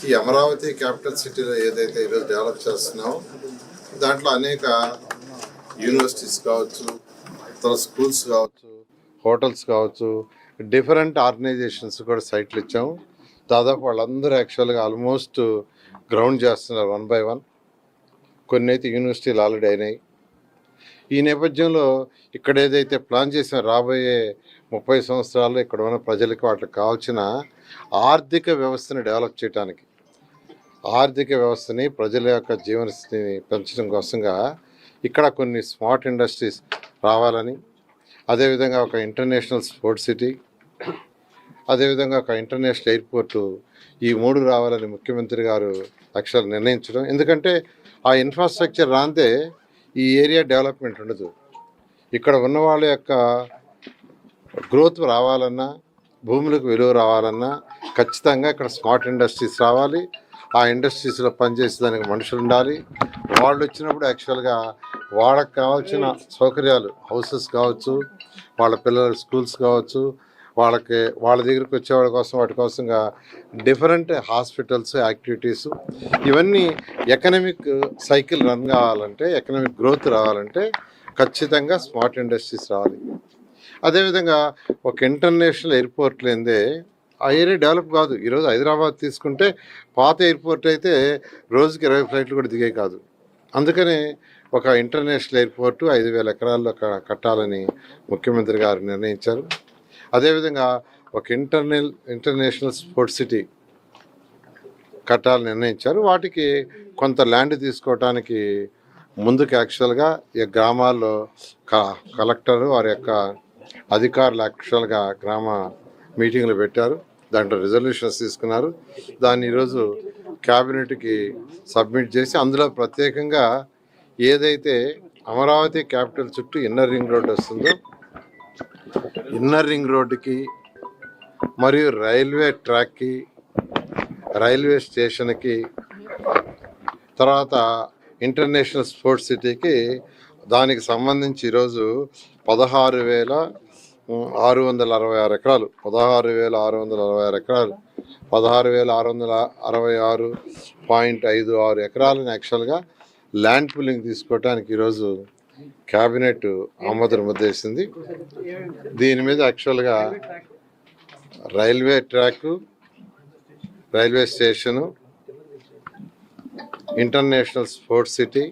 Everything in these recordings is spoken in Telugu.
ఈ అమరావతి క్యాపిటల్ సిటీలో ఏదైతే ఈరోజు డెవలప్ చేస్తున్నామో దాంట్లో అనేక యూనివర్సిటీస్ కావచ్చు, ఇతర స్కూల్స్ కావచ్చు, హోటల్స్ కావచ్చు, డిఫరెంట్ ఆర్గనైజేషన్స్ కూడా సైట్లు ఇచ్చాము. దాదాపు వాళ్ళందరూ యాక్చువల్గా ఆల్మోస్ట్ గ్రౌండ్ చేస్తున్నారు 1 by 1. కొన్ని అయితే యూనివర్సిటీలు ఆల్రెడీ అయినాయి. ఈ నేపథ్యంలో ఇక్కడ ఏదైతే ప్లాన్ చేసిన రాబోయే 30 సంవత్సరాల్లో ఇక్కడ ఉన్న ప్రజలకు వాటికి కావాల్సిన ఆర్థిక వ్యవస్థని డెవలప్ చేయడానికి, ఆర్థిక వ్యవస్థని ప్రజల యొక్క జీవనస్థితిని పెంచడం కోసంగా ఇక్కడ కొన్ని స్మార్ట్ ఇండస్ట్రీస్ రావాలని, అదేవిధంగా ఒక ఇంటర్నేషనల్ స్పోర్ట్స్ సిటీ, అదేవిధంగా ఒక ఇంటర్నేషనల్ ఎయిర్పోర్టు, ఈ 3 రావాలని ముఖ్యమంత్రి గారు యాక్చువల్ నిర్ణయించడం. ఎందుకంటే ఆ ఇన్ఫ్రాస్ట్రక్చర్ రాందే ఈ ఏరియా డెవలప్మెంట్ ఉండదు. ఇక్కడ ఉన్న వాళ్ళ యొక్క గ్రోత్ రావాలన్నా, భూములకు విలువ రావాలన్నా ఖచ్చితంగా ఇక్కడ స్మార్ట్ ఇండస్ట్రీస్ రావాలి. ఆ ఇండస్ట్రీస్లో పనిచేసే దానికి మనుషులు ఉండాలి. వాళ్ళు వచ్చినప్పుడు యాక్చువల్గా వాళ్ళకి కావాల్సిన సౌకర్యాలు, హౌసెస్ కావచ్చు, వాళ్ళ పిల్లల స్కూల్స్ కావచ్చు, వాళ్ళ దగ్గరికి వచ్చేవాళ్ళ కోసం వాటి కోసంగా డిఫరెంట్ హాస్పిటల్స్, యాక్టివిటీస్, ఇవన్నీ ఎకనామిక్ సైకిల్ రన్ కావాలంటే, ఎకనామిక్ గ్రోత్ రావాలంటే ఖచ్చితంగా స్మార్ట్ ఇండస్ట్రీస్ రావాలి. అదేవిధంగా ఒక ఇంటర్నేషనల్ ఎయిర్పోర్ట్ లేదే ఆ ఏరియా డెవలప్ కాదు. ఈరోజు హైదరాబాద్ తీసుకుంటే పాత ఎయిర్పోర్ట్ అయితే రోజుకి 20 ఫ్లైట్లు కూడా దిగే కాదు. అందుకనే ఒక ఇంటర్నేషనల్ ఎయిర్పోర్టు 5,000 ఎకరాల్లో కట్టాలని ముఖ్యమంత్రి గారు నిర్ణయించారు. అదేవిధంగా ఒక ఇంటర్నేషనల్ స్పోర్ట్స్ సిటీ కట్టాలని నిర్ణయించారు. వాటికి కొంత ల్యాండ్ తీసుకోవటానికి ముందుకు యాక్చువల్గా ఈ గ్రామాల్లో కలెక్టర్ వారి యొక్క అధికారులు యాక్చువల్గా గ్రామ మీటింగ్లు పెట్టారు. దాంట్లో రిజల్యూషన్స్ తీసుకున్నారు. దాన్ని ఈరోజు క్యాబినెట్కి సబ్మిట్ చేసి అందులో ప్రత్యేకంగా ఏదైతే అమరావతి క్యాపిటల్ చుట్టూ ఇన్నర్ రింగ్ రోడ్డు వస్తుందో, ఇన్నర్ రింగ్ రోడ్డుకి మరియు రైల్వే ట్రాక్కి, రైల్వే స్టేషన్కి, తర్వాత ఇంటర్నేషనల్ స్పోర్ట్స్ సిటీకి దానికి సంబంధించి ఈరోజు 16,666 ఎకరాలు, 16,666 ఎకరాలు, 16,666.56 ఎకరాలను యాక్చువల్గా ల్యాండ్ పూలింగ్ తీసుకోవడానికి ఈరోజు క్యాబినెట్ ఆమోదం ముద్దేసింది. దీని మీద యాక్చువల్గా railway track, railway station, international sports city,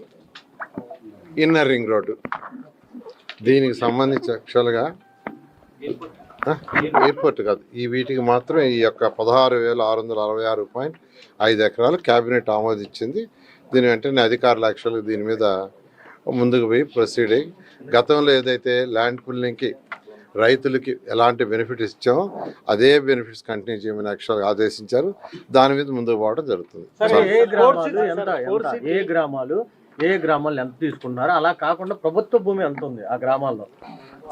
inner ring road, దీనికి సంబంధించి యాక్చువల్గా ఎయిర్పోర్ట్ కాదు, ఈ వీటికి మాత్రం ఈ యొక్క 16,666.5 ఎకరాలు క్యాబినెట్ ఆమోదించింది. దీని వెంటనే అధికారులు యాక్చువల్గా దీని మీద ముందుకు పోయి ప్రొసీడ్ అయ్యి, గతంలో ఏదైతే ల్యాండ్ పూలింగ్కి రైతులకి ఎలాంటి బెనిఫిట్స్ ఇచ్చామో అదే బెనిఫిట్స్ కంటిన్యూ చేయమని యాక్చువల్గా ఆదేశించారు. దాని మీద ముందుకు పోవడం జరుగుతుంది. ఏ గ్రామాలు ఎంత తీసుకున్నారు, అలా కాకుండా ప్రభుత్వ భూమి ఎంత ఉంది ఆ గ్రామాల్లో?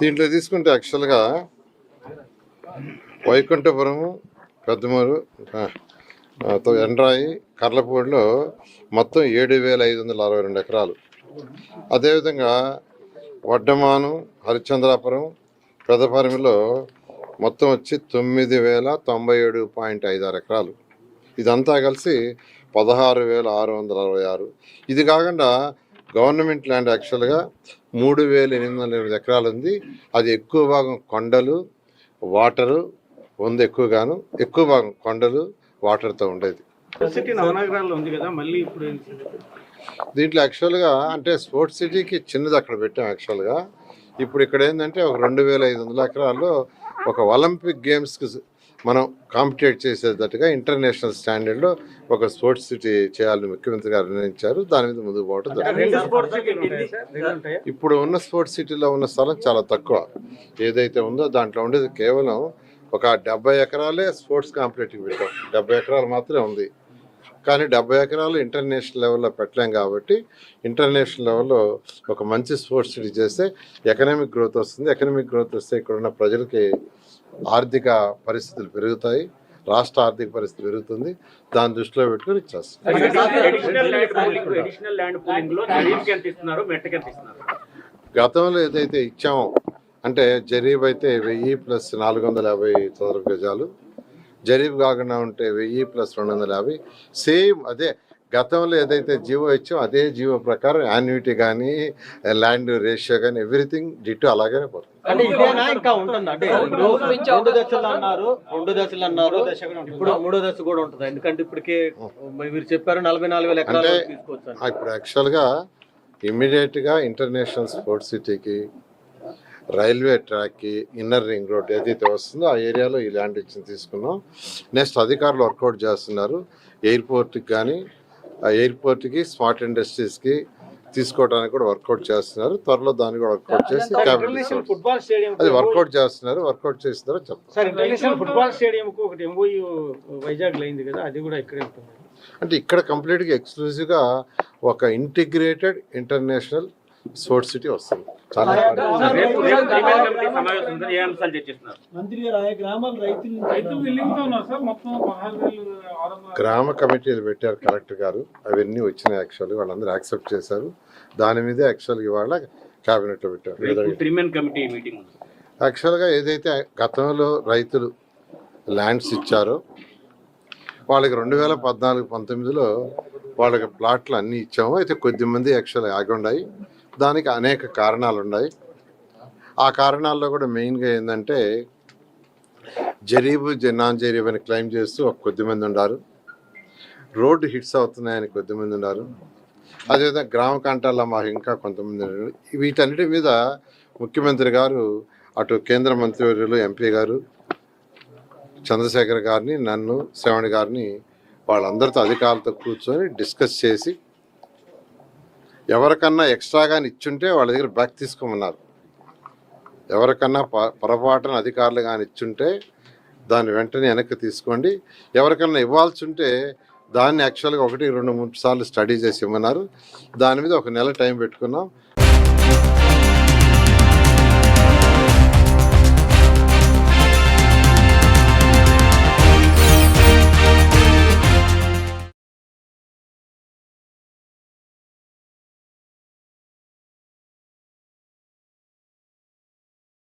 దీంట్లో తీసుకుంటే యాక్చువల్గా వైకుంఠపురము, పెద్దమూరు, ఎండ్రాయి, కర్లపూడిలో మొత్తం 7,562 ఎకరాలు. అదేవిధంగా వడ్డమాను, హరిశ్చంద్రాపురం, పెదపరిమిలో మొత్తం వచ్చి 9,097.56 ఎకరాలు. ఇదంతా కలిసి 16,666. ఇది కాకుండా గవర్నమెంట్ ల్యాండ్ యాక్చువల్గా 3,808 ఎకరాలు ఉంది. అది ఎక్కువ భాగం కొండలు, వాటరు ఉంది, ఎక్కువ భాగం కొండలు, వాటర్తో ఉండేది. దీంట్లో యాక్చువల్గా అంటే స్పోర్ట్స్ సిటీకి చిన్నది అక్కడ పెట్టాం. యాక్చువల్గా ఇప్పుడు ఇక్కడ ఏంటంటే ఒక 2,500 ఎకరాల్లో ఒక ఒలింపిక్ గేమ్స్కి మనం కాంపిటేట్ చేసేటట్టుగా ఇంటర్నేషనల్ స్టాండర్డ్లో ఒక స్పోర్ట్స్ సిటీ చేయాలని ముఖ్యమంత్రి గారు నిర్ణయించారు. దాని మీద ముందుకు పోవడం జరుగుతుంది. ఇప్పుడు ఉన్న స్పోర్ట్స్ సిటీలో ఉన్న స్థలం చాలా తక్కువ. ఏదైతే ఉందో దాంట్లో ఉండేది కేవలం ఒక 70 ఎకరాలే స్పోర్ట్స్ కాంపిటేటివ్ పెట్టాం. 70 ఎకరాలు మాత్రమే ఉంది. కానీ 70 ఎకరాలు ఇంటర్నేషనల్ లెవెల్లో పెట్టలేం కాబట్టి ఇంటర్నేషనల్ లెవెల్లో ఒక మంచి స్పోర్ట్స్ సిటీ చేస్తే ఎకనామిక్ గ్రోత్ వస్తుంది. ఎకనామిక్ గ్రోత్ వస్తే ఇక్కడ ఉన్న ప్రజలకి ఆర్థిక పరిస్థితులు పెరుగుతాయి, రాష్ట్ర ఆర్థిక పరిస్థితి పెరుగుతుంది. దాన్ని దృష్టిలో పెట్టుకుని ఇచ్చేస్తాం. గతంలో ఏదైతే ఇచ్చామో అంటే జరీబ్ అయితే 1000 + 450 చదరపు గజాలు, జరీబ్ కాకుండా ఉంటే 1000 + 250 సేమ్ అదే గతంలో ఏదైతే జీవో ఇచ్చామో అదే జీవో ప్రకారం యాన్యుటీ కానీ ల్యాండ్ రేషియో కానీ ఎవ్రీథింగ్ డిటో అలాగే పోతుంది. అంటే ఇదేనా ఇంకా ఉంటుంది? అంటే ఇప్పుడు 2 దశలు అన్నారు, ఇప్పుడు 3వ దశ కూడా ఉంటుంది. ఎందుకంటే ఇప్పటికే మీరు చెప్పారు 44,000 ఎకరాలు తీసుకోవచ్చు అని. ఇప్పుడు యాక్చువల్గా ఇమ్మీడియట్గా ఇంటర్నేషనల్ స్పోర్ట్స్ సిటీకి, రైల్వే ట్రాక్కి, ఇన్నర్ రింగ్ రోడ్ ఏదైతే వస్తుందో ఆ ఏరియాలో ఈ ల్యాండ్ ఇచ్చి తీసుకున్నాం. నెక్స్ట్ అధికారులు వర్కౌట్ చేస్తున్నారు. ఎయిర్పోర్ట్కి కానీ ఆ ఎయిర్పోర్ట్కి, స్మార్ట్ ఇండస్ట్రీస్కి తీసుకోవడానికి కూడా వర్కౌట్ చేస్తున్నారు. త్వరలో దాన్ని కూడా వర్కౌట్ చేసి క్యాబినెట్ ఫుట్బాల్ స్టేడియం అది వర్కౌట్ చేస్తున్నారు. వర్కౌట్ చేసిన తర్వాత చెప్తారు. సార్, ఇంటర్నేషనల్ ఫుట్బాల్ స్టేడియం కు ఒకటి ఎంఓయూ వైజాగ్ అయింది కదా, అది కూడా ఇక్కడే ఉంటుంది. అంటే ఇక్కడ కంప్లీట్గా ఎక్స్క్లూజివ్గా ఒక ఇంటిగ్రేటెడ్ ఇంటర్నేషనల్ స్పోర్ట్స్ సిటీ వస్తుంది. చాలా గ్రామ కమిటీలు పెట్టారు కలెక్టర్ గారు, అవన్నీ వచ్చినాయి. యాక్చువల్గా వాళ్ళందరూ యాక్సెప్ట్ చేశారు. దాని మీదే యాక్చువల్గా ఇవాళ క్యాబినెట్లో పెట్టారు. యాక్చువల్గా ఏదైతే గతంలో రైతులు ల్యాండ్స్ ఇచ్చారో వాళ్ళకి 2014-19లో వాళ్ళకి ప్లాట్లు అన్నీ ఇచ్చాము. అయితే కొద్దిమంది యాక్చువల్గా ఆగి ఉన్నాయి. దానికి అనేక కారణాలు ఉన్నాయి. ఆ కారణాల్లో కూడా మెయిన్గా ఏంటంటే జరీబు నాన్ జరీబు అని క్లెయిమ్ చేస్తూ ఒక కొద్దిమంది ఉన్నారు. రోడ్డు హిట్స్ అవుతున్నాయని కొద్దిమంది ఉన్నారు. అదేవిధంగా గ్రామ కంటాల్లో మాకు ఇంకా కొంతమంది ఉన్నారు. వీటన్నిటి మీద ముఖ్యమంత్రి గారు అటు కేంద్ర మంత్రివర్యులు ఎంపీ గారు చంద్రశేఖర్ గారిని, నన్ను, శ్రవణ్ గారిని వాళ్ళందరితో అధికారులతో కూర్చొని డిస్కస్ చేసి ఎవరికన్నా ఎక్స్ట్రాగాని ఇచ్చుంటే వాళ్ళ దగ్గర బ్యాక్ తీసుకోమన్నారు. ఎవరికన్నా పొరపాటున అధికారులు కానీ ఇచ్చుంటే దాన్ని వెంటనే వెనక్కి తీసుకోండి. ఎవరికన్నా ఇవ్వాల్సి ఉంటే దాన్ని యాక్చువల్గా 1, 2, 3 సార్లు స్టడీ చేసి ఇవ్వమన్నారు. దాని మీద 1 నెల టైం పెట్టుకున్నాం.